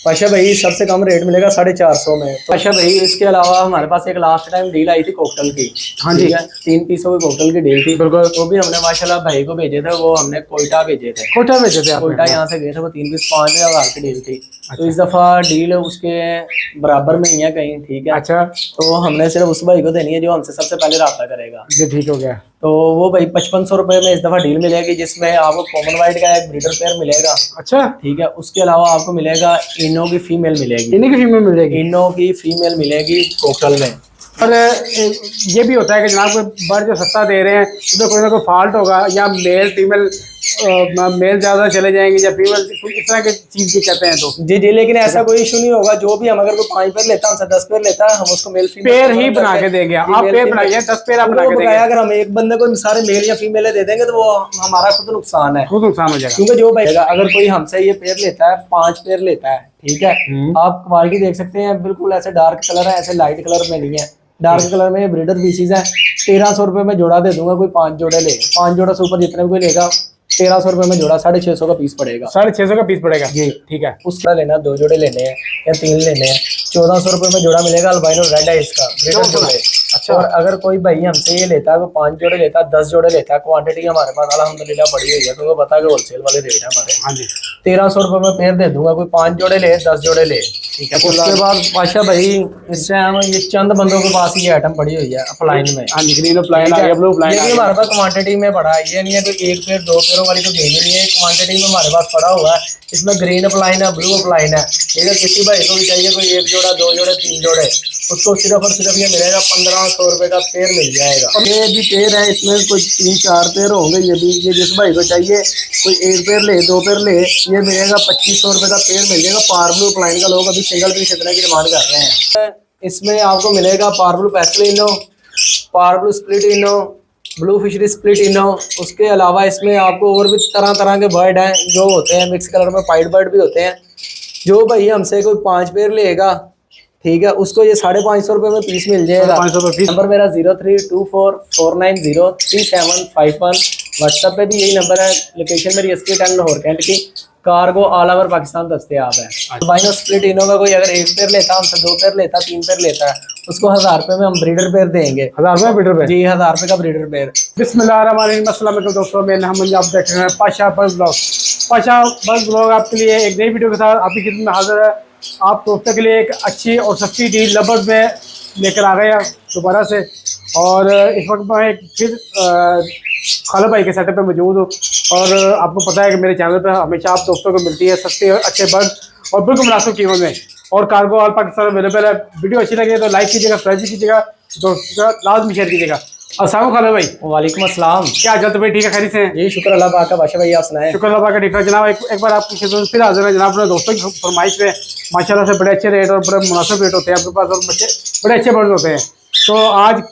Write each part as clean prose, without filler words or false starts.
पाशा भाई सबसे कम रेट मिलेगा 450 में। तो पाशा भाई इसके अलावा हमारे पास एक लास्ट टाइम डील आई थी कोकटल की। हाँ जी। 3 पीसों की कोकटल की डील थी, बिल्कुल। वो भी हमने माशाल्लाह भाई को भेजे थे, वो हमने कोयटा भेजे थे। कोटा भेजे थे आपने? कोयटा यहाँ से गए थे, वो 3 पीस 5,000 की डील थी। अच्छा। तो इस दफा डील उसके बराबर में ही है कहीं, ठीक है। अच्छा। तो हमने सिर्फ उस भाई को देनी है जो हमसे सबसे पहले रब्ता करेगा। जी ठीक हो गया। तो वो भाई 5500 रुपये में इस दफा डील मिलेगी, जिसमें आपको कॉमन वाइट का एक ब्रीडर पेयर मिलेगा। अच्छा। ठीक है, उसके अलावा आपको मिलेगा इनो की फीमेल मिलेगी। इन्हीं की फीमेल मिलेगी? इनो की फीमेल मिलेगी कोकटल में। और ये भी होता है कि जनाब कोई बर्ड जो सस्ता दे रहे हैं तो कोई ना कोई फॉल्ट होगा, या मेल फीमेल मेल ज़्यादा चले जाएंगे या फीमेल, कुछ इस तरह की चीज़ भी कहते हैं। तो जी जी, लेकिन ऐसा कोई इशू नहीं होगा। जो भी हम अगर कोई 5 पेयर लेता है, हमसे 10 पेयर लेता है, हम उसको मेल फीमेल पेयर ही बना के देंगे। आप पेयर बनाइए, 10 पेयर आप बना के देंगे। अगर हम एक बंदे को सारे मेल या फीमेल दे देंगे तो वो हमारा खुद नुकसान है, खुद नुकसान हो जाएगा। क्योंकि जो भाई अगर कोई हमसे ये पेयर लेता है, 5 पेयर लेता है, ठीक है, आप क्वालिटी देख सकते हैं, बिल्कुल ऐसे डार्क कलर है, ऐसे लाइट कलर में नहीं है। डार्क कलर में ब्रीडर पीसीज है। 1300 रुपये में जोड़ा दे दूंगा, कोई 5 जोड़े ले, 5 जोड़ा से ऊपर जितने भी कोई लेगा 1300 रुपये में जोड़ा, 650 का पीस पड़ेगा। 650 का पीस पड़ेगा जी ठीक है। उसका लेना 2 जोड़े लेने हैं या 3 लेने हैं, 1400 रुपये में जोड़ा मिलेगा। अल्बाइनो रेड है इसका ब्रीडर जोड़े। अच्छा। और अगर कोई भाई हमसे ये लेता है, वो 5 जोड़े लेता है, 10 जोड़े लेता है, क्वांटिटी हमारे पास अल्हम्दुलिल्लाह बड़ी हुई है, क्योंकि पता है कि होलसेल वाले रेट है हमारे। हाँ जी। 1300 रुपये में पेयर दे दूंगा, कोई 5 जोड़े ले, 10 जोड़े ले, ठीक है। उसके बाद पाशा भाई इस टाइम ये चंद बंदों के पास ये आइटम पड़ी हुई है अपलाइन में। हाँ जी, ग्रीन अपलाइन आ गया, ब्लू अपलाइन आ गया। हमारे पास क्वांटिटी में पड़ा है, ये नहीं है कोई 1 पेयर 2 पेयरों वाली तो देनी नहीं है, क्वांटिटी में हमारे पास पड़ा हुआ है। इसमें ग्रीन अपलाइन है, ब्लू अपलाइन है। अगर किसी भाई को भी चाहिए कोई 1 जोड़ा 2 जोड़े 3 जोड़े, उसको सिर्फ और सिर्फ ये मिलेगा 1500 रुपये का पेयर मिल जाएगा। ये भी पेयर है, इसमें कोई 3-4 पेयर होंगे। ये भी, ये जिस भाई को चाहिए कोई 1 पेयर ले 2 पेयर ले, ये मिलेगा 2500 रुपये का पेयर मिल जाएगा। पार ब्लू अपलाइन का लोग अभी सिंगल पीस इतने की डिमांड कर रहे हैं। इसमें आपको मिलेगा पार ब्लू पेस्टल इनो, पार ब्लू स्प्लिट इनो, ब्लू फिशरी स्प्लिट इनो। उसके अलावा इसमें आपको और भी तरह तरह के बर्ड हैं जो होते हैं मिक्स कलर में, पाइट बर्ड भी होते हैं। जो भाई हमसे कोई 5 पेयर लेगा, ठीक है, उसको ये 550 रुपये में पीस मिल जाएगा। 500 रुपये। नंबर मेरा 032449037151। व्हाट्सएप पे भी यही नंबर है। लोकेशन मेरी एसके टैंक लाहौर कैंट की। कार्गो ऑल ओवर पाकिस्तान दस्तयाब है। अल्बाइनो स्प्लिट इनो का कोई अगर 1 पेयर लेता, हमसे 2 पेयर लेता, 3 पेयर लेता है, उसको 1000 रुपये में हम ब्रीडर पेयर देंगे। 1000 रुपये ब्रीडर पेयर? जी, 1000 रुपये का ब्रीडर पेयर। बिस्मिल्लाहिर्रहमानिर्रहीम दोस्तों, मैं मोहम्मद आप देख रहे हैं Pasha birds blog. Pasha birds blog आपके लिए एक नई वीडियो के साथ आपकी खिदमत में हाजिर है। आप दोस्तों के लिए एक अच्छी और सस्ती डील लबर्ड में लेकर आ गए हैं दोबारा से। और इस वक्त मैं एक फिर खाला भाई के सेटअप पे मौजूद हूँ। और आपको पता है कि मेरे चैनल पे हमेशा आप दोस्तों को मिलती है सस्ते और अच्छे बर्ड और बिल्कुल मुनासिब कीमत में, और कार्गो ऑल पाकिस्तान अवेलेबल है। वीडियो अच्छी लगे तो लाइक कीजिएगा, सब्सक्राइब कीजिएगा, दोस्तों लाजमी शेयर कीजिएगा। अस्सलाम खाला भाई। वालेकुम अस्सलाम। क्या हाल भाई? ठीक है, खैरियत से? जी शुक्र अल्लाह पाक का। बादशाह भाई आप सुनाएं? शुक्र अल्लाह पाक का, ठीक है जनाब। एक बार आपकी खिदमत फिर हाजिर है जनाब अपने दोस्तों की फरमाइश पे। माशाल्लाह से बड़े अच्छे रेट और बड़े मुनासिब रेट होते हैं आपके पास, और बड़े अच्छे बर्ड होते हैं। तो आज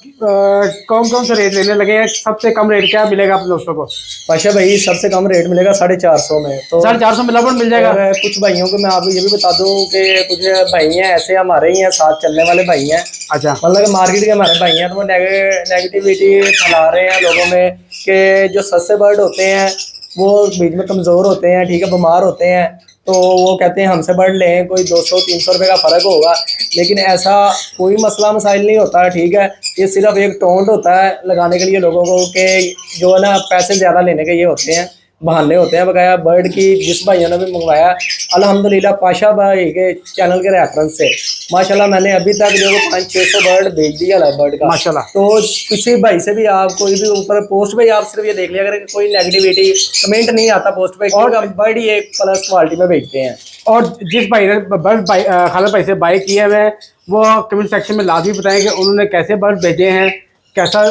कौन कौन से रेट लेने लगे हैं? सबसे कम रेट क्या मिलेगा अपने दोस्तों को? पाशा भाई सबसे कम रेट मिलेगा 450 में। तो 450 में लबर्ड मिल जाएगा। कुछ भाइयों को मैं आपको ये भी बता दूं कि कुछ भाई हैं ऐसे हमारे ही हैं, साथ चलने वाले भाई हैं। अच्छा। मतलब मार्केट के हमारे भाई हैं, तो वो नेगेटिविटी फैला रहे हैं लोगों में कि जो सस्ते बर्ड होते हैं वो बीच में कमज़ोर होते हैं, ठीक है, बीमार होते हैं, तो वो कहते हैं हमसे बर्ड लें, कोई 200-300 रुपये का फ़र्क होगा। लेकिन ऐसा कोई मसला मसाइल नहीं होता है, ठीक है। ये सिर्फ एक टोंट होता है लगाने के लिए लोगों को कि जो है ना पैसे ज़्यादा लेने के ये होते हैं, बहाने होते हैं बकाया। बर्ड की जिस भाइयों ने भी मंगवाया अल्हम्दुलिल्लाह पाशा भाई के चैनल के रेफरेंस से माशाल्लाह मैंने अभी तक जो 500-600 बर्ड भेज दिया है बर्ड का माशाल्लाह। तो किसी भाई से भी आप कोई भी ऊपर पोस्ट पे आप सिर्फ ये देख लिया अगर कोई नेगेटिविटी कमेंट नहीं आता पोस्ट पे, और बर्ड ही एक प्लस क्वालिटी में भेजते हैं। और जिस भाई ने बर्ड खाला भाई से बाई किए हुए वो कमेंट सेक्शन में लाजमी बताएं कि उन्होंने कैसे बर्ड भेजे हैं, कैसा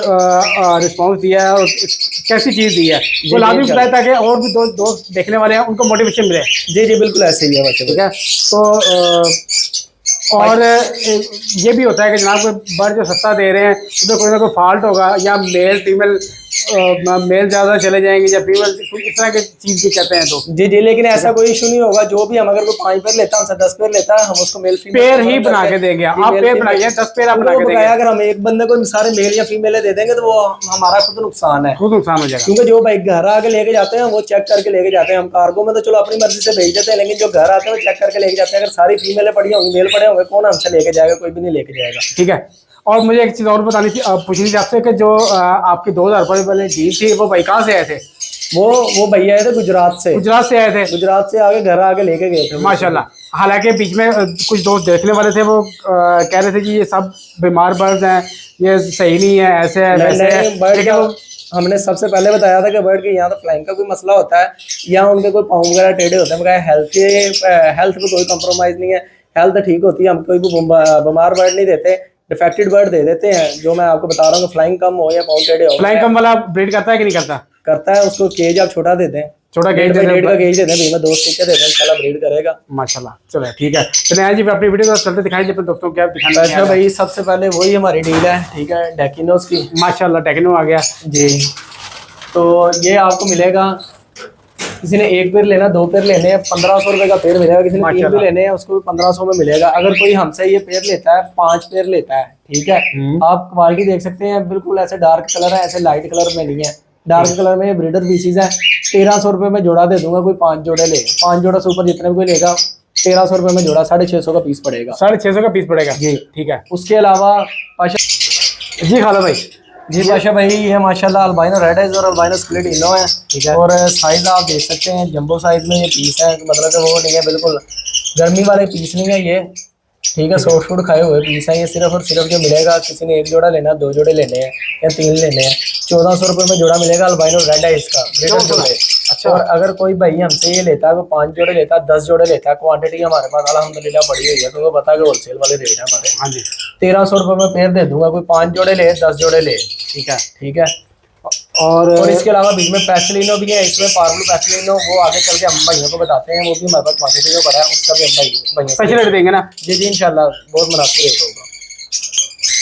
रिस्पांस दिया है और कैसी चीज़ दी है, वो लाजमी बताए ताकि और भी दोस्त देखने वाले हैं उनको मोटिवेशन मिले। जी जी बिल्कुल ऐसे ही है बच्चे, ठीक है। तो और ये भी होता है कि जनाब कोई बर्ड जो सस्ता दे रहे हैं उसमें कोई ना कोई फॉल्ट होगा, या मेल फीमेल मेल ज्यादा चले जाएंगे या फीमेल, कुछ इस तरह की चीज भी कहते हैं तो। जी जी, लेकिन ऐसा कोई इशू नहीं होगा। जो भी हम अगर कोई 5 पेयर लेता है हमसे 10 पेयर लेता है, हम उसको मेल फीमेल पेयर ही बना के देंगे। आप पेयर बनाइए, 10 पेयर आप बना के देंगे। अगर हम एक बंदे को सारे मेल या फीमेल दे देंगे तो वो हमारा खुद नुकसान है, खुद नुकसान हो जाएगा। क्योंकि जो भाई घर आके लेके जाते हैं वो चेक करके लेके जाते हैं। हम कार्गो में तो चलो अपनी मर्जी से भेज देते हैं, लेकिन जो घर आते हैं वो चेक करके लेके जाते हैं। अगर सारी फीमेलें पड़ी होंगी, मेल पड़े होंगे, कौन हमसे लेके जाएगा? कोई भी नहीं लेके जाएगा। ठीक है। और मुझे एक चीज और बतानी थी, पूछनी थी आपसे कि जो आपकी 2000 रुपये वाली डील थी वो भाई कहाँ से आए थे? वो भैया आए थे गुजरात से। गुजरात से आए थे। गुजरात से आगे घर आके लेके गए थे माशाल्लाह। हालांकि बीच में कुछ दोस्त देखने वाले थे, वो कह रहे थे कि ये सब बीमार बर्ड हैं, ये सही नहीं है, ऐसे है वैसे है। लेकिन हमने सबसे पहले बताया था कि बर्ड के यहाँ तो फ्लाइंग का कोई मसला होता है, यहाँ उनके कोई पाँव वगैरह टेढ़े होते हैं, हेल्थ में कोई कम्प्रोमाइज़ नहीं है, हेल्थ ठीक होती है। हम कोई भी बीमार बर्ड नहीं देते, डिफेक्टेड बर्ड दे देते हैं। जो मैं आपको बता रहा हूँ, फ्लाइंग कम हो या पाँव टेढ़े हो। फ्लाइंग कम वाला ब्रीड करता है कि नहीं करता? करता है। उसको केज आप छोटा देते हैं, छोटा केज डेढ़ का केज देते हैं, भैया 2 स्टिकर देते हैं, इंशाल्लाह ब्रीड करेगा माशाल्लाह। चलो ठीक है, चलिए जी अपनी वीडियो को चलते दिखाएंगे अपने दोस्तों को क्या दिखाना है। अच्छा भाई, सबसे पहले वही हमारी डील है, ठीक है, डेकिनोस की। माशाल्लाह टेक्नो आ गया जी। तो ये आपको मिलेगा, किसी ने 1 पेयर लेना, 2 पेयर लेने हैं, 1500 रुपये का पेयर मिलेगा। किसी ने 3 पेयर लेने हैं, उसको भी 1500 में मिलेगा। अगर कोई हमसे ये पेयर लेता है, 5 पेयर लेता है, ठीक है, आप क्वालिटी देख सकते हैं, बिल्कुल ऐसे डार्क कलर है, ऐसे लाइट कलर में नहीं है। डार्क कलर में ब्रीडर पीसीज है। 1300 रुपये में जोड़ा दे दूंगा। कोई 5 जोड़े ले, 5 जोड़ा से ऊपर जितने भी कोई लेगा, 1300 रुपये में जोड़ा, 650 का पीस पड़ेगा। 650 का पीस पड़ेगा जी, ठीक है। उसके अलावा जी खाला भाई। जी पाशा भाई, ये माशाल्लाह अल्बाइनो रेड है और अल्बाइनो स्प्लिट इनो है, ठीक है। और साइज आप देख सकते हैं, जंबो साइज में ये पीस है, मतलब कि वो नहीं है, बिल्कुल गर्मी वाले पीस नहीं है ये, ठीक है। सॉफ्ट फूड खाए हुए पीस है ये। सिर्फ और सिर्फ जो मिलेगा, किसी ने 1 जोड़ा लेना, 2 जोड़े लेने हैं या 3 लेने हैं, 1400 रुपये में जोड़ा मिलेगा। अल्बाइनो रेड है इसका, ब्रीडर जोड़े। अच्छा। और अगर कोई भाई हमसे ये लेता है, वो 5 जोड़े लेता है, 10 जोड़े लेता है, क्वांटिटी हमारे पास अल्हम्दुलिल्लाह बड़ी हुई है, तो पता है कि होलसेल वाले रेट है हमारे। हाँ जी। 1300 रुपये में पेयर दे दूंगा। कोई 5 जोड़े ले, 10 जोड़े ले, ठीक है, ठीक है। और इसके अलावा बीच में पैसलिनो भी है, इसमें पार्बलू पैसलिनो, वो आगे चल के हम भाइयों को बताते हैं, वो भी हमारे पास क्वांटिटी में बड़ा है, उसका भी हम भाइयों स्पेशल रेट देंगे ना। जी जी, इंशाल्लाह बहुत मुनासिब रेट होगा।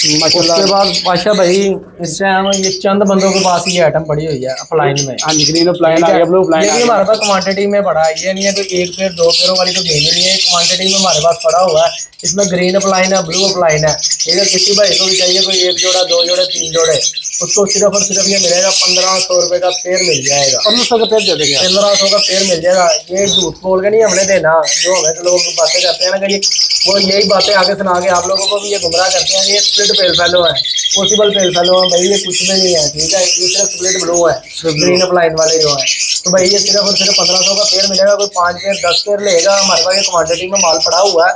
उसके बाद पाशा भाई, इस टाइम ये चंद बंदों के पास ये आइटम पड़ी हुई है अप्लाइन में। हाँ जी, ग्रीन अप्लाइन आ गया, ब्लू अप्लाइन आ गया। हमारे पास क्वांटिटी में पड़ा है, ये नहीं है कोई 1 पेयर 2 पेयरों वाली तो देनी नहीं है, क्वांटिटी में हमारे पास पड़ा हुआ है। इसमें ग्रीन अप्लाइन है, ब्लू अप्लाइन है, ठीक है। किसी भाई को भी चाहिए कोई 1 जोड़ा, 2 जोड़े, 3 जोड़े, उसको सिर्फ और सिर्फ ये मिलेगा 1500 रुपये का पेयर मिल जाएगा। 1500 का पेयर दे देंगे, 1500 का पेयर मिल जाएगा। ये झूठ बोल के नहीं हमने देना, जो हमें तो लोग बातें करते हैं ना कि वो यही बातें आगे सुना के आप लोगों को भी ये गुमराह करते हैं। ये स्प्लिट पेल फैलो है, पॉसिबल पेल फैलो है भाई, ये कुछ भी नहीं है, ठीक है। ये सिर्फ स्प्लिट ब्लू है, ग्रीन अप्लाइन वाले जो है। तो भाई ये सिर्फ और सिर्फ 1500 का पेयर मिलेगा। कोई 5 पेयर 10 पेयर लेगा, हमारे पास ये क्वांटिटी में माल पड़ा हुआ है।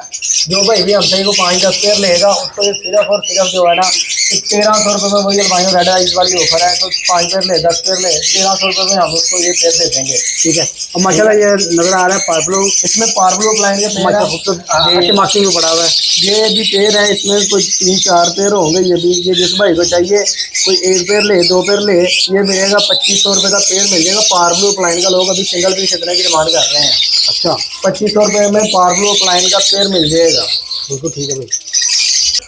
जो भाई भी हमसे को 5-10 पेयर लेगा, उसको ये सिर्फ और सिर्फ जो है ना 1300 रुपये में वही अल्बाइनो रेड आइज वाली ऑफर है। तो 5 पेयर ले, 10 पेयर ले, 1300 रुपये में हम उसको ये पेयर दे देंगे, ठीक है। और माशाल्लाह ये नजर आ रहा है पार्बलू, इसमें पार्बलू अप्लाइन के पेयर है, मार्किंग में पड़ा हुआ है। ये भी पेयर है, इसमें कोई 3-4 पेयर होंगे। ये भी, ये जिस भाई को चाहिए कोई 1 पेयर ले, 2 पेयर ले, ये मिलेगा 2500 रुपये का पेयर मिल जाएगा। पार्बलू अप्लाइन का लोग अभी सिंगल पीस इतने की डिमांड कर रहे हैं। अच्छा, 2500 रुपये में पार्बलू अप्लाइन का पेयर मिल जाएगा। बिल्कुल ठीक है भाई।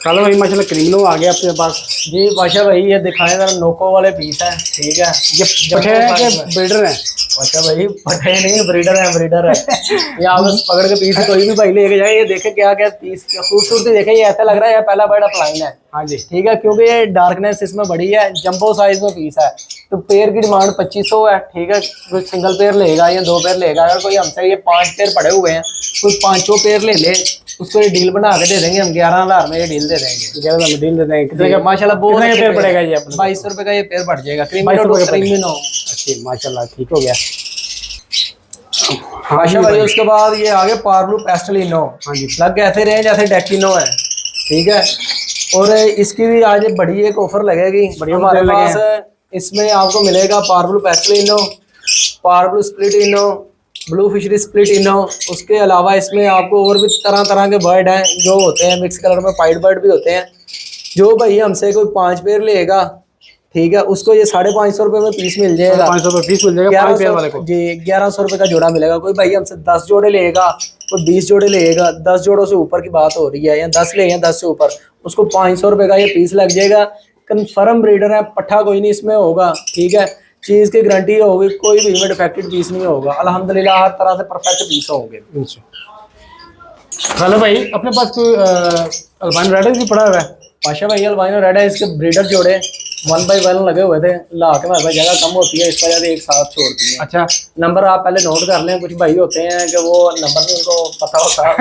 चलो भाई, माशाल्लाह क्रीमनो आ गया अपने पास। जी बादशाह भाई, ये दिखाएं जरा, नोको वाले पीस है, ठीक है। ये पठे हैं कि ब्रीडर है? अच्छा भाई, पठे नहीं, ब्रीडर है, ब्रीडर है। ये आप बस पकड़ के पीस कोई भी भाई लेके जाए, ये देखे क्या क्या पीस खूबसूरती देखे, ये ऐसा लग रहा है ये पहला बर्ड अप्लाइन है। हाँ जी, ठीक है, क्योंकि ये डार्कनेस इसमें बड़ी है, जंबो साइज में पीस है। तो पेयर की डिमांड 2500 है, ठीक है। कोई सिंगल पेयर लेगा या 2 पेयर लेगा। अगर कोई हमसे ये 5 पेयर पड़े हुए हैं, कोई 5 पेयर ले ले, उसको ये डील बना के दे देंगे हम। 11,000 में ये डील दे देंगे। 11,000 में डील दे देंगे। कितने का माशाल्लाह बहुत कितने का पेयर पड़ेगा ये अपने? 2200 रुपये का ये पेयर पड़ जाएगा। 2200 क्रीमिनो। अच्छा, माशाल्लाह ठीक हो गया। हाँ भाई, उसके बाद ये आगे पार्बलू पेस्टलिनो। हाँ जी, लग ऐसे रहे जैसे डेकिनो है, ठीक है। और इसकी भी आज बड़ी एक ऑफर लगेगी हमारे पास। इसमें आपको मिलेगा पार्बलू पेस्टलिनो, पार्बलू स्प्लिट इनो, ब्लू फिशरी स्प्लिट इनो। उसके अलावा इसमें आपको और भी तरह तरह के बर्ड हैं जो होते हैं मिक्स कलर में, पाइट बर्ड भी होते हैं। जो भाई हमसे कोई 5 पेयर लेगा, ठीक है, उसको ये 550 रुपये में पीस मिल जाएगा। 500 रुपये पीस मिल जाएगा 5 पेयर वाले को। जी, 1100 रुपये का जोड़ा मिलेगा। कोई भाई हमसे 10 जोड़े लेगा, कोई 20 जोड़े लेगा, 10 जोड़ों से ऊपर की बात हो रही है, या 10 ले या 10 से ऊपर, उसको 500 रुपये का ये पीस लग जाएगा। कंफर्म ब्रीडर है, पट्ठा कोई नहीं इसमें होगा, ठीक है। चीज की गारंटी होगी, कोई भी इनमें डिफेक्टेड पीस नहीं होगा, अल्हम्दुलिल्लाह हर तरह से परफेक्ट पीस होंगे। हेलो भाई, अपने पास कोई अल्बाइनो रेड भी पड़ा हुआ है? पाशा भाई अल्बाइनो रेड है, इसके ब्रीडर जोड़े 1 बाई 1 लगे हुए थे, ला के हमारे पास जगह कम होती है, इस वजह से एक साथ छोड़ती है। अच्छा, नंबर आप पहले नोट कर लें, कुछ भाई होते हैं कि वो नंबर नहीं उनको पता होता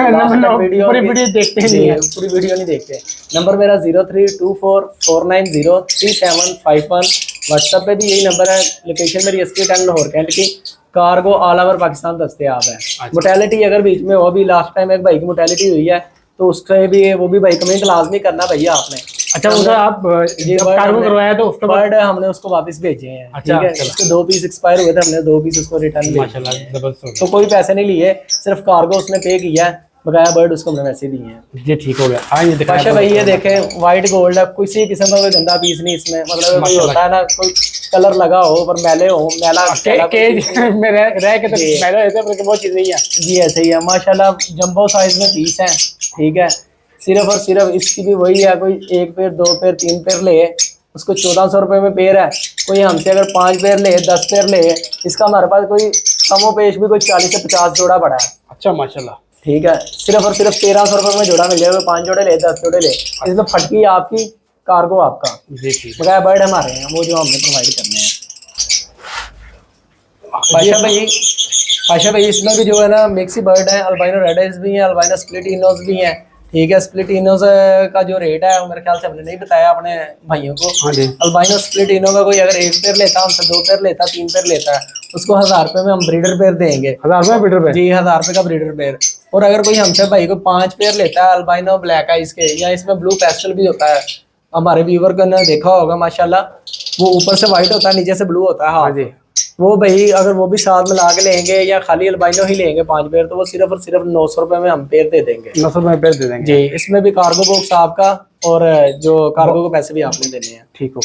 पूरी वीडियो देखते नहीं है, पूरी वीडियो नहीं देखते। नंबर मेरा 032449033751, व्हाट्सएप पे भी यही नंबर है। लोकेशन मेरी एसके 10 लाहौर कैंट की, कार्गो ऑल ओवर पाकिस्तान दस्तयाब है। मोटेलिटी अगर बीच में वो भी लास्ट टाइम एक भाई की मोटेलिटी हुई है तो उसका भी वो भी भाई कमेंट लाजमी करना भैया आपने। अच्छा, उधर आप कार्गो करवाया तो उसके बर्ड हमने उसको वापस भेजे हैं। अच्छा, ठीक है, उसके 2 पीस एक्सपायर हुए थे, हमने 2 पीस उसको रिटर्न माशाल्लाह जबरदस्त। तो कोई पैसे नहीं लिए, सिर्फ कार्गो उसने पे किया है, बकाया बर्ड उसको हमने वैसे दिए हैं। ये ठीक हो गया। हाँ, ये दिखाया अच्छा भाई, ये देखें व्हाइट गोल्ड है, किसी किस्म का कोई गंदा पीस नहीं इसमें, मतलब कोई होता है ना कोई कलर लगा हो पर मैले हो, मैला केज में रह के तो मैला रहता है, पर वो चीज़ नहीं है जी, ऐसे ही है माशाल्लाह। जंबो साइज में पीस है, ठीक है। सिर्फ और सिर्फ इसकी भी वही है, कोई 1 पेयर 2 पेयर 3 पेयर ले उसको 1400 रुपये में पेयर है। कोई हमसे अगर 5 पेयर ले 10 पेयर ले, इसका हमारे पास कोई कमो पेश भी कोई 40 से 50 जोड़ा पड़ा है। अच्छा माशाल्लाह, ठीक है, सिर्फ और सिर्फ 1300 रुपये में जोड़ा मिल जाएगा। 5 जोड़े ले 10 जोड़े ले, इसमें फटकी आपकी, कार्गो आपका, बकाया बर्ड हमारे हैं वो जो हमने प्रोवाइड करने हैं। पाशा भाई इसमें भी जो है ना मिक्सी बर्ड है, अल्बाइनो रेड भी है, अल्बाइनो स्प्लिट इनोज भी हैं, ठीक है। स्प्लिट इनोज का जो रेट है वो मेरे ख्याल से हमने नहीं बताया अपने भाइयों को। हाँ जी। अल्बाइनो स्प्लिट इनो का कोई अगर 1 पेयर लेता है हमसे, 2 पेयर लेता है, 3 पेयर लेता है, उसको 1000 रुपये में हम ब्रीडर पेयर देंगे। 1000 रुपये ब्रीडर पेयर? जी, 1000 रुपये का ब्रीडर पेयर। और अगर कोई हमसे भाई को 5 पेयर लेता है अल्बाइनो ब्लैक आइज के, या इसमें ब्लू पेस्टल भी होता है, हमारे व्यूवर को ने देखा होगा माशाल्लाह, वो ऊपर से व्हाइट होता है नीचे से ब्लू होता है। हाँ जी, वो भाई अगर वो भी साथ में ला के लेंगे या खाली अल्बाइनो ही लेंगे 5 पेयर, तो वो सिर्फ और सिर्फ 900 रुपये में हम पेयर दे देंगे। 900 रुपये पेयर दे देंगे जी। इसमें भी कार्गो बॉक्स आपका और जो कार्गो के पैसे भी आपने देने हैं। ठीक हो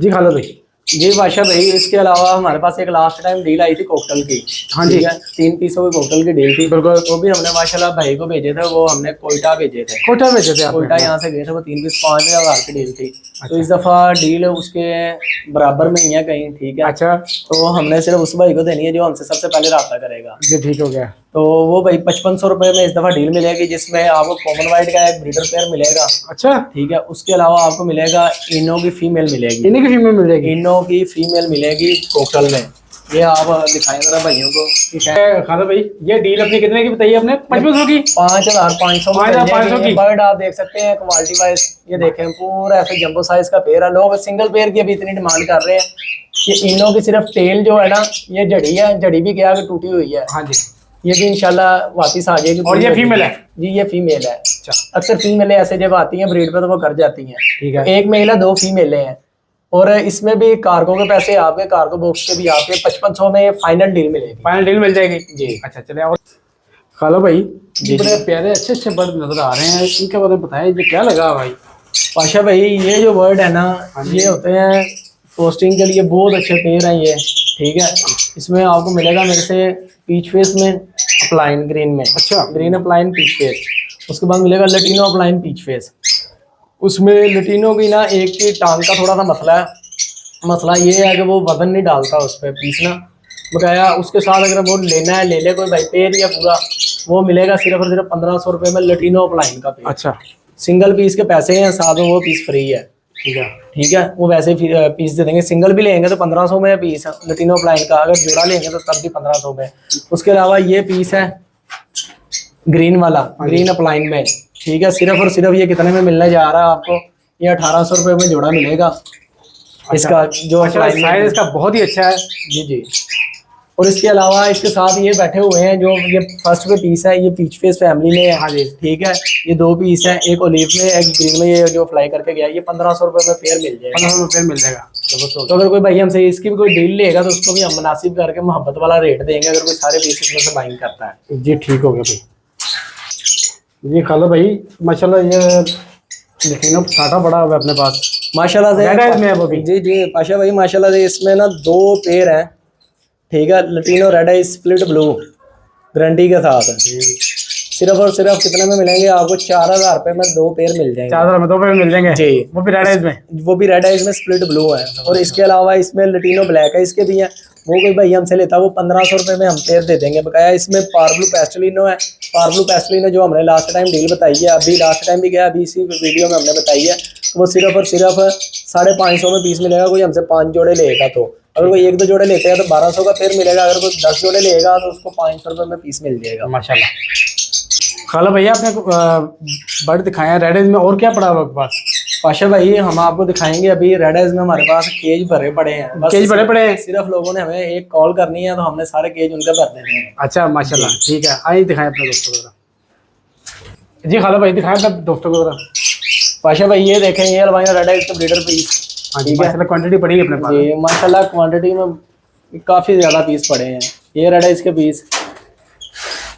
जी खालिद भाई। जी बादशाह भाई, इसके अलावा हमारे पास एक लास्ट टाइम डील आई थी कोकटल की। हाँ जी, 3 पीसों की कोकटल की डील थी, बिल्कुल। वो भी हमने माशाल्लाह भाई को भेजे थे, वो हमने कोयटा भेजे थे। कोयटा भेजे थे? कोयटा यहाँ से गए थे, वो 3 पीस 5000 की डील थी। तो इस दफा डील उसके बराबर में ही है कहीं, ठीक है। अच्छा, तो हमने सिर्फ उस भाई को देनी है जो हमसे सबसे पहले रब्ता करेगा। जी ठीक हो गया। तो वो भाई 5500 रुपये में इस दफा डील मिलेगी, जिसमें आपको कॉमन वाइट का एक ब्रीडर पेयर मिलेगा। अच्छा, ठीक है। उसके अलावा आपको मिलेगा इनो की फीमेल मिलेगी। इनो की फीमेल मिलेगी? इनो की फीमेल मिलेगी कोकटल में। ये आप दिखाएं जरा भाइयों को। ठीक है खालिद भाई, ये डील अपनी कितने की बताइए आपने? 5500 की? 5500 की। बर्ड आप देख सकते हैं क्वालिटी वाइज, ये देखें पूरा ऐसे जंबो साइज का पेयर है। लोग सिंगल पेयर की अभी इतनी डिमांड कर रहे हैं। ये इनो की सिर्फ टेल जो है ना, ये जड़ी है, जड़ी भी क्या टूटी हुई है। हाँ जी, ये भी इंशाल्लाह वापस आ जाएगी। और ये फीमेल है? जी, ये फीमेल है। अच्छा, अक्सर फीमेलें ऐसे जब आती हैं ब्रीड पे तो वो कर जाती हैं। ठीक है। 1 मेल है 2 फीमेलें हैं। और इसमें भी कार्गो के पैसे आपके, कार्गो बॉक्स के भी आपके 5500 में फाइनल डील मिलेगी। फाइनल डील मिल जाएगी जी। अच्छा चले। और खालिद भाई, जी बड़े प्यारे अच्छे अच्छे बर्ड नजर आ रहे हैं, इनके बारे में बताएं, ये क्या लगा भाई? पाशा भाई, ये जो बर्ड है ना, ये होते हैं पोस्टिंग के लिए बहुत अच्छे पेयर हैं ये, ठीक है। इसमें आपको मिलेगा मेरे से पीच फेस में अपलाइन ग्रीन में। अच्छा, ग्रीन अपलाइन पीच फेस। उसके बाद मिलेगा लटीनो अपलाइन पीच फेस। उसमें लटीनो की ना एक की टांग का थोड़ा सा मसला है। मसला ये है कि वो वजन नहीं डालता उस पर पीस ना, बकाया उसके साथ अगर वो लेना है ले ले कोई भाई पेयर या पूरा, वो मिलेगा सिर्फ और सिर्फ 1500 रुपये में लटीनो अपलाइन का पेयर। अच्छा, सिंगल पीस के पैसे हैं, साथ में वो पीस फ्री है। ठीक है, वो वैसे पीस दे देंगे। सिंगल भी लेंगे तो 1500 में पीस है लटीनो अपलाइन का, अगर जोड़ा लेंगे तो तब भी 1500 में। उसके अलावा ये पीस है ग्रीन वाला, ग्रीन अपलाइन में, ठीक है। सिर्फ और सिर्फ ये कितने में मिलने जा रहा है आपको? ये 1800 रुपये में जोड़ा मिलेगा। अच्छा, इसका जो साइज इसका बहुत ही अच्छा है। जी जी। और इसके अलावा इसके साथ ये बैठे हुए हैं, जो ये फर्स्ट पे पीस है, ये पीच फेस फैमिली में है। हाँ जी, ठीक है। ये 2 पीस हैं, एक ओलिव में एक ग्रीन में, ये जो फ्लाई करके गया, ये 1500 रुपये में पेयर मिल जाएगा। 1500 रुपये मिल जाएगा। तो अगर कोई भाई हमसे इसकी भी कोई डील लेगा तो उसको भी हम मुनासिब करके मोहब्बत वाला रेट देंगे, अगर कोई सारे पीस इसमें से बाइंग करता है। जी ठीक हो गया भाई। जी खालिद भाई, माशाल्लाह ये लटीनो साटा बड़ा हुआ अपने पास माशाल्लाह से। में वो भी जी जी पाशा भाई, माशाल्लाह से इसमें ना 2 पेयर हैं, ठीक है। लटीनो रेड है स्प्लिट ब्लू गारंटी के साथ है। सिर्फ और सिर्फ कितने में मिलेंगे आपको? 4000 रुपये में 2 पेयर मिल जाएंगे। 4000 में 2 पेयर मिल जाएंगे जी, वो भी रेड आइज में। वो भी रेड आइज में स्प्लिट ब्लू है। और इसके अलावा इसमें लटीनो ब्लैक है, इसके भी हैं। वो कोई भाई हमसे लेता है वो 1500 रुपये में हम पेयर दे देंगे बकाया। इसमें पार्ब्लू पेस्टलिनो है, पार्ब्लू पेस्टलिनो जो हमने लास्ट टाइम डील बताई है, अभी लास्ट टाइम भी गया, अभी इसी वीडियो में हमने बताई है। तो वो सिर्फ और सिर्फ 550 में पीस मिलेगा। कोई हमसे 5 जोड़े लेगा तो, अगर कोई 1-2 जोड़े लेते हैं तो 1200 का पेयर मिलेगा। अगर कोई 10 जोड़े लेगा तो उसको 500 रुपये में पीस मिल जाएगा। माशाल्लाह। खाला भैया आपने बर्ड दिखाया रेड आइज में, और क्या पड़ा हुआ आपके पास? पाशा भाई हम आपको दिखाएंगे अभी रेड आइज में हमारे पास केज भरे पड़े हैं। बस केज भरे पड़े हैं? सिर्फ लोगों ने हमें एक कॉल करनी है तो हमने सारे केज उनका भर देने हैं। अच्छा माशाल्लाह, ठीक है। आइए दिखाएं अपने दोस्तों को जरा। जी खाला भाई दिखाएं अपने दोस्तों को जरा। पाशा भाई ये देखें, ये अलवाइनो रेड आइज का ब्रीडर पीस। हाँ जी, माशाल्लाह क्वांटिटी पड़ी है अपने पास। जी माशाल्लाह क्वांटिटी में काफ़ी ज़्यादा पीस पड़े हैं। ये रेड आइज के पीस,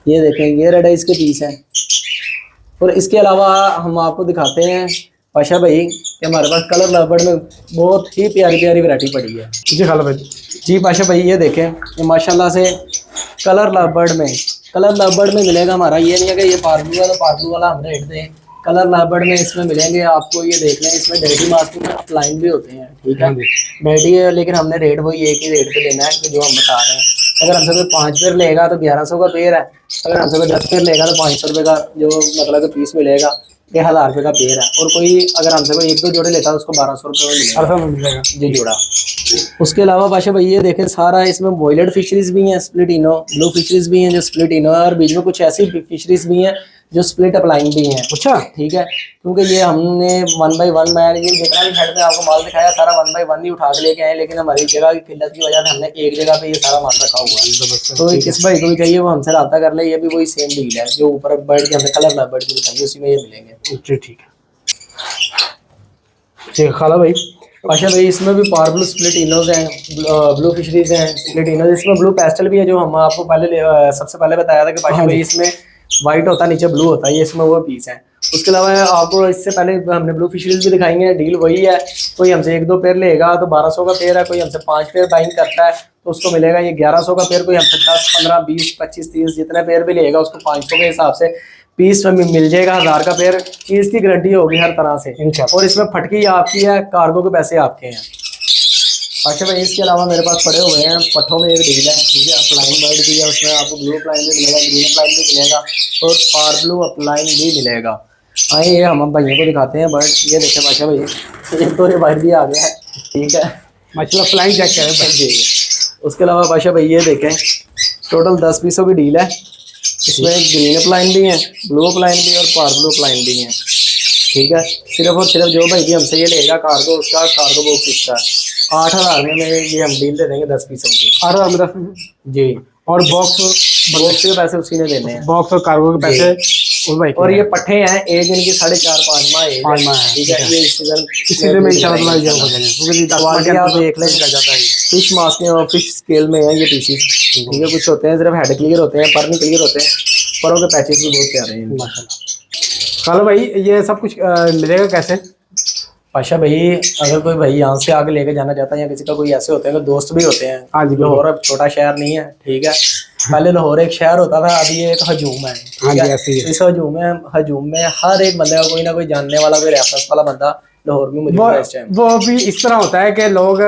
ये देखें, ये रेड आइज के पीस हैं। और इसके अलावा हम आपको दिखाते हैं पाशा भाई कि हमारे पास कलर लवर्ड में बहुत ही प्यारी प्यारी वैरायटी पड़ी है। जी खाला भाई। जी पाशा भाई ये देखें, ये माशाल्लाह से कलर लवर्ड में मिलेगा हमारा। ये नहीं है कि ये पार्बलू वाला हम रेट दें। कलर लवर्ड में इसमें मिलेंगे आपको। ये देख लें, इसमें डेटी मास्क में अपलाइन भी होते हैं, ठीक है। डेटी है लेकिन हमने रेट वही एक ही रेट पे देना है कि जो हम बता रहे हैं। अगर हमसे कोई 5 पेयर लेगा तो 1100 का पेयर है। अगर हमसे कोई 10 पेयर लेगा तो 500 रुपये का जो मतलब पीस मिलेगा। ये 1000 रुपये का पेयर है। और कोई अगर हमसे कोई 1-2 जोड़े लेता है उसको 1200 रुपये में मिलेगा जी जोड़ा। उसके अलावा पाशा भाई ये देखें, सारा इसमें वॉयलेट फिशरीज भी हैं, स्प्लिटिनो ब्लू फिशरीज भी हैं जो स्प्लिटिनो है, और बीच में कुछ ऐसी फिशरीज भी हैं जो स्प्लिट अपलाइन भी हैं। अच्छा, ठीक है, क्योंकि ये हमने 1 बाई 1 मैं ये जितना भी हेड में आपको माल दिखाया सारा 1 बाई 1 ही उठा के लेके आए, लेकिन हमारी जगह की किल्लत की वजह से हमने एक जगह पे ये सारा माल रखा हुआ है। तो किस भाई को भी चाहिए वो हमसे रब्ता कर ले। ये भी वही सेम डील है जो ऊपर बर्ड के हमने कलर बर्ड की बताई उसी में ये मिलेंगे। जी ठीक है। ठीक खाला भाई। अच्छा भाई इसमें भी पार्बलू स्प्लिटिनोज हैं, ब्लू फिशरीज हैं स्प्लिटिनोज। इसमें ब्लू पेस्टल भी है जो हम आपको सबसे पहले बताया था कि पाशा भाई इसमें वाइट होता है नीचे ब्लू होता है, ये इसमें वो पीस है। उसके अलावा आपको इससे पहले हमने ब्लू फिशरीज भी दिखाई है। डील वही है, कोई हमसे 1-2 पेयर लेगा तो 1200 का पेयर है। कोई हमसे 5 पेयर बाइंग करता है तो उसको मिलेगा ये 1100 का पेयर। कोई हमसे 10, 15, 20, 25, 30 जितने पेयर भी लेगा उसको 500 के हिसाब से पीस में मिल जाएगा। 1000 का पेयर। चीज़ की गारंटी होगी हर तरह से। और इसमें फटकी आपकी है, कार्गो के पैसे आपके हैं। अच्छा भाई इसके अलावा मेरे पास पड़े हुए हैं पट्ठों में एक डील है, ठीक है। अपलाइन बर्ड भी है, उसमें आपको ब्लू अपलाइन भी मिलेगा, ग्रीन अपलाइन भी मिलेगा और पार्बलू अपलाइन भी मिलेगा। आइए ये हम भाइयों को दिखाते हैं बर्ड। ये देखें बादशाह भाई, एक तो ये बर्ड भी आ गया है, ठीक है। माशाल्लाह फ्लाइंग चेक करें बर्ड जी। उसके अलावा बादशाह भाई ये देखें, टोटल 10 पीसों की डील है। इसमें ग्रीन अपलाइन भी है, ब्लू अपलाइन भी और पार्बलू अपलाइन भी है, ठीक है। सिर्फ और सिर्फ जो भाई भी हमसे ये लेगा कार्गो, उसका कार्गो बॉक्स इसका 8000 में ये हम डील दे देंगे 10 पीसों की। 8000 में 10 जी। और बॉक्स के पैसे उसी ने देने हैं, बॉक्स और कार्गो के पैसे उस भाई। और ये पट्ठे हैं, एज इनकी 4.5-5 माह है, ठीक है। ये इसी में इंशाल्लाह हो जाएंगे। आप देख लें फिश मास्क में और फिश स्केल में है ये पीसेस, ठीक है। कुछ होते हैं सिर्फ हेड क्लियर होते हैं, पर नहीं क्लियर होते हैं, परों के पैचेस भी बहुत प्यारे हैं माशाल्लाह। चलो भाई ये सब कुछ मिलेगा कैसे? पाशा भाई अगर कोई भाई यहाँ से आगे लेके जाना चाहता है या किसी का कोई ऐसे होते हैं तो दोस्त भी होते हैं। हाँ जी, लाहौर अब छोटा शहर नहीं है, ठीक है। पहले लाहौर एक शहर होता था, अभी ये एक हजूम है, ठीक है। इस हजूम में हर एक बंदे का कोई ना कोई जानने वाला, कोई रेफरेंस वाला बंदा लाहौर में मौजूद है इस टाइम। वो भी इस तरह होता है कि लोग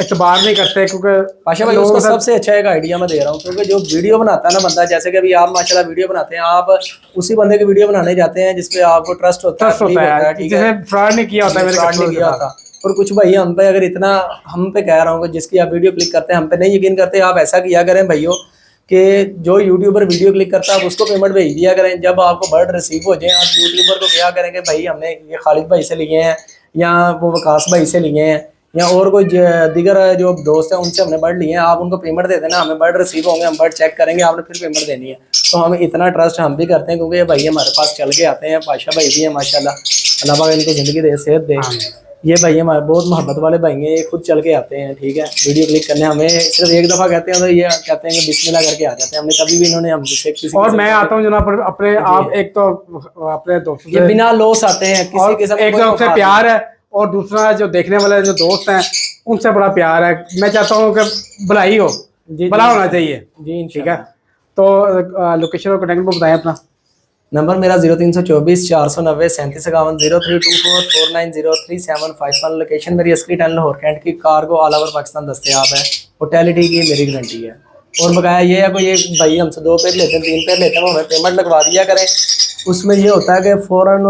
एतबार नहीं करते, क्योंकि पाशा भाई उसका सबसे अच्छा एक आइडिया मैं दे रहा हूँ, क्योंकि जो वीडियो बनाता है ना बंदा, जैसे कि अभी आप माशाल्लाह वीडियो बनाते हैं, आप उसी बंदे की वीडियो बनाने जाते हैं जिसपे आपको ट्रस्ट होता है, ठीक है। फ्रॉड नहीं किया होता, फ्रॉड नहीं किया होता। और कुछ भाई हम पे अगर इतना, हम पे कह रहा हूँ कि जिसकी आप वीडियो क्लिक करते हैं हम पे नहीं यकीन करते, आप ऐसा किया करें भाइयों कि जो यूट्यूबर वीडियो क्लिक करता है आप उसको पेमेंट भेज दिया करें। जब आपको बर्ड रिसीव हो जाए आप यूट्यूबर को क्या करें कि भाई हमने ये खालिद भाई से लिए हैं या वो वकास भाई से लिए हैं या और कोई दीगर जो दोस्त हैं उनसे हमने बर्ड लिए हैं, आप उनको पेमेंट दे देना, हमें बर्ड रिसीव होंगे, हम बर्ड चेक करेंगे, आपने फिर पेमेंट देनी है। तो हमें इतना ट्रस्ट हम भी करते हैं क्योंकि ये भाई हमारे पास चल के आते हैं। पाशा भाई भी हैं माशाल्लाह, अल्लाह पाक इनको ज़िंदगी दे, सेहत दे। ये भाई हमारे बहुत मोहब्बत वाले भाई हैं, ये खुद चल के आते हैं, ठीक है। वीडियो क्लिक करने हमें सिर्फ एक दफ़ा कहते हैं तो ये कहते हैं कि बिस्मिल्लाह करके आ जाते हैं। हमने कभी भी इन्होंने हमसे किसी और मैं आता हूँ जनाब अपने आप, एक तो अपने दोस्तों ये बिना लॉस आते हैं, किसी किस्म एक तो आपसे प्यार है और दूसरा जो देखने वाले जो दोस्त हैं उनसे बड़ा प्यार है। मैं चाहता हूँ कि भलाई हो, भला होना चाहिए जी, ठीक है। तो लोकेशन और कॉन्टैक्ट नंबर बताएं अपना। नंबर मेरा 0324 490 3751 0324 लोकेशन मेरी असली टैल लाहौर कैंट की, कार्गो ऑल ओवर पाकिस्तान दस्तयाब है, होटेलिटी की मेरी गारंटी है। और बकाया ये है कोई एक भाई हमसे 2 पेड़ लेते हैं 3 पेड़ लेते हैं, वो हमें पेमेंट लगवा दिया करें। उसमें ये होता है कि फ़ौरन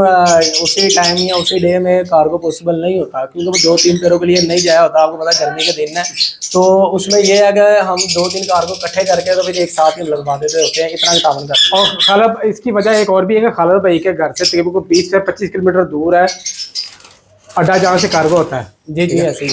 उसी टाइम या उसी डे में कार्गो पॉसिबल नहीं होता, क्योंकि वो 2-3 पेड़ों के लिए नहीं जाया होता। आपको पता है गर्मी के दिन है, तो उसमें ये है कि हम 2-3 कार्गो इकट्ठे करके तो फिर एक साथ ही लगवा देते होते हैं, इतना तावन करते हैं। और खालिद इसकी वजह एक और भी है कि खालिद भाई के घर से तकरीबन 20 से 25 किलोमीटर दूर है अड्डा जहाँ से कार्गो होता है। जी जी ऐसे ही।